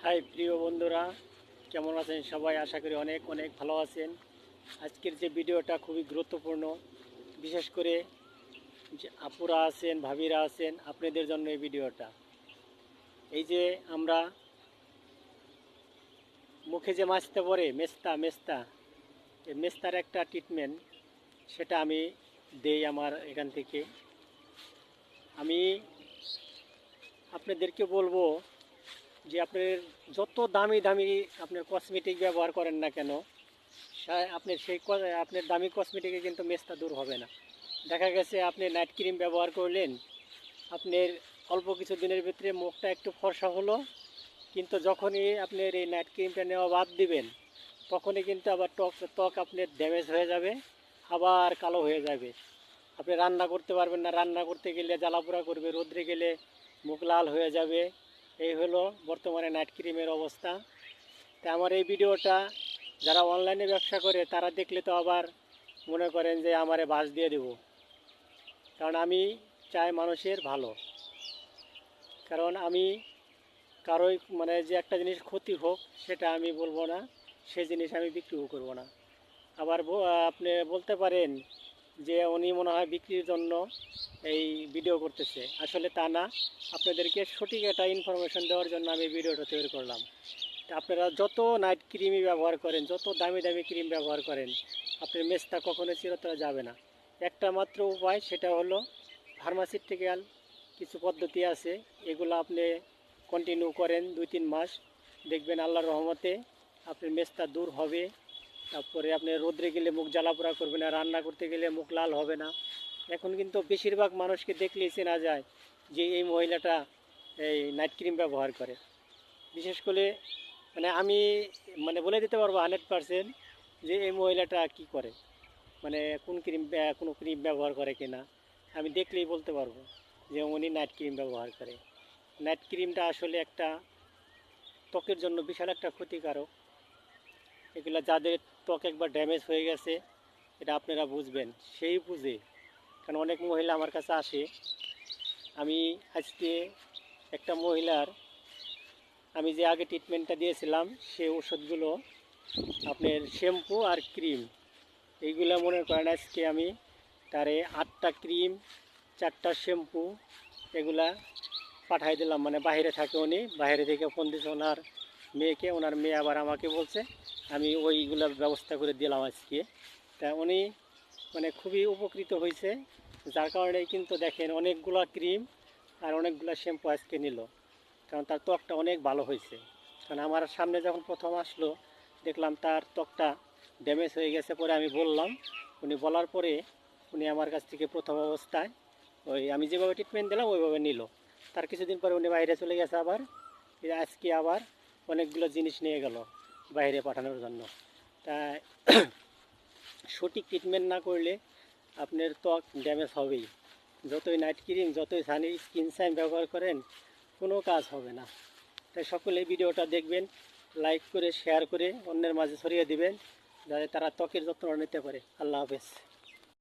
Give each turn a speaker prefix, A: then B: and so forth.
A: High প্রিয় বন্ধুরা, কেমন আছেন সবাই? আশা করি অনেক অনেক ভালো আছেন। আজকের যে ভিডিওটা খুবই গুরুত্বপূর্ণ, বিশেষ করে যে আপুরা আছেন, ভাবিরা আছেন, আপনাদের জন্য এই ভিডিওটা। এই যে আমরা মুখে যে মাছতে পড়ে মেস্তা মেস্তা, এই মেস্তার একটা ট্রিটমেন্ট, সেটা আমি দেই আমার এখান থেকে। আমি আপনাদেরকে বলবো যে আপনার যত দামি দামি আপনার কসমেটিক ব্যবহার করেন না কেন, আপনার আপনার দামি কসমেটিকে কিন্তু মেস্তা দূর হবে না। দেখা গেছে আপনি নাইট ক্রিম ব্যবহার করলেন, আপনার অল্প কিছু দিনের ভিতরে মুখটা একটু ফর্সা হলো, কিন্তু যখনই আপনার এই নাইট ক্রিমটা নেওয়া বাদ দিবেন, তখনই কিন্তু আবার ত্বক আপনার ড্যামেজ হয়ে যাবে, আবার কালো হয়ে যাবে। আপনি রান্না করতে পারবেন না, রান্না করতে গেলে জ্বালাপোড়া করবে, রোদ্রে গেলে মুখ লাল হয়ে যাবে। এই হলো বর্তমানে নাইট ক্রিমের অবস্থা। তা আমার এই ভিডিওটা যারা অনলাইনে ব্যবসা করে তারা দেখলে তো আবার মনে করেন যে আমারে বাস দিয়ে দেব, কারণ আমি চাই মানুষের ভালো। কারণ আমি কারোই মানে যে একটা জিনিস ক্ষতি হোক সেটা আমি বলবো না, সে জিনিস আমি বিক্রিও করবো না। আবার আপনি বলতে পারেন যে উনি মনে হয় বিক্রির জন্য এই ভিডিও করতেছে, আসলে তা না। আপনাদেরকে সঠিক একটা ইনফরমেশন দেওয়ার জন্য আমি ভিডিওটা তৈরি করলাম। আপনারা যত নাইট ক্রিমই ব্যবহার করেন, যত দামি দামি ক্রিম ব্যবহার করেন, আপনার মেস্তা কখনো চিরতরে যাবে না। একটা মাত্র উপায়, সেটা হলো ফার্মাসিউটিক্যাল কিছু পদ্ধতি আছে, এগুলো আপনি কন্টিনিউ করেন 2-3 মাস, দেখবেন আল্লাহর রহমতে আপনার মেস্তা দূর হবে। তারপরে আপনি রোদ্রে গেলে মুখ জ্বালাপোড়া করবে না, রান্না করতে গেলে মুখ লাল হবে না। এখন কিন্তু বেশিরভাগ মানুষকে দেখলেই চেনা যায় যে এই মহিলাটা এই নাইট ক্রিম ব্যবহার করে। বিশেষ করে মানে আমি মানে বলে দিতে পারবো 100% যে এই মহিলাটা কি করে, মানে কোন ক্রিম, কোনো ক্রিম ব্যবহার করে কিনা আমি দেখলেই বলতে পারবো যে উনি নাইট ক্রিম ব্যবহার করে। নাইট ক্রিমটা আসলে একটা ত্বকের জন্য বিশাল একটা ক্ষতিকারক। এগুলো যাদের ত্বক একবার ড্যামেজ হয়ে গেছে, এটা আপনারা বুঝবেন, সেই বুঝে। কারণ অনেক মহিলা আমার কাছে আসে। আমি আজকে একটা মহিলার, আমি যে আগে ট্রিটমেন্টটা দিয়েছিলাম সেই ওষুধগুলো, আপনার শ্যাম্পু আর ক্রিম, এইগুলো মনে করেন আজকে আমি তারে 8টা ক্রিম, 4টা শ্যাম্পু এগুলা পাঠাই দিলাম। মানে বাইরে থাকে উনি, বাইরে থেকে ফোন দিয়েছে ওনার মেয়েকে, ওনার মেয়ে আবার আমাকে বলছে, আমি ওইগুলো ব্যবস্থা করে দিলাম আজকে। তা উনি মানে খুবই উপকৃত হয়েছে, যার কারণে কিন্তু দেখেন অনেকগুলো ক্রিম আর অনেকগুলো শ্যাম্পু আজকে নিল, কারণ তার ত্বকটা অনেক ভালো হয়েছে। কারণ আমার সামনে যখন প্রথম আসলো দেখলাম তার ত্বকটা ড্যামেজ হয়ে গেছে, পরে আমি বললাম, উনি বলার পরে উনি আমার কাছ থেকে প্রথম অবস্থায় ওই আমি যেভাবে ট্রিটমেন্ট দিলাম ওইভাবে নিল। তার কিছুদিন পরে উনি বাইরে চলে গেছে, আবার আজকে আবার অনেকগুলো জিনিস নিয়ে গেল বাইরে পাঠানোর জন্য। তাই সঠিক ট্রিটমেন্ট না করলে আপনার ত্বক ড্যামেজ হবেই। যতই নাইট ক্রিম, যতই সানি স্কিন সাইন ব্যবহার করেন, কোনো কাজ হবে না। তাই সকলে ভিডিওটা দেখবেন, লাইক করে শেয়ার করে অন্যের মাঝে ছড়িয়ে দিবেন, যাতে তারা ত্বকের যত্ন নিতে পারে। আল্লাহ হাফেজ।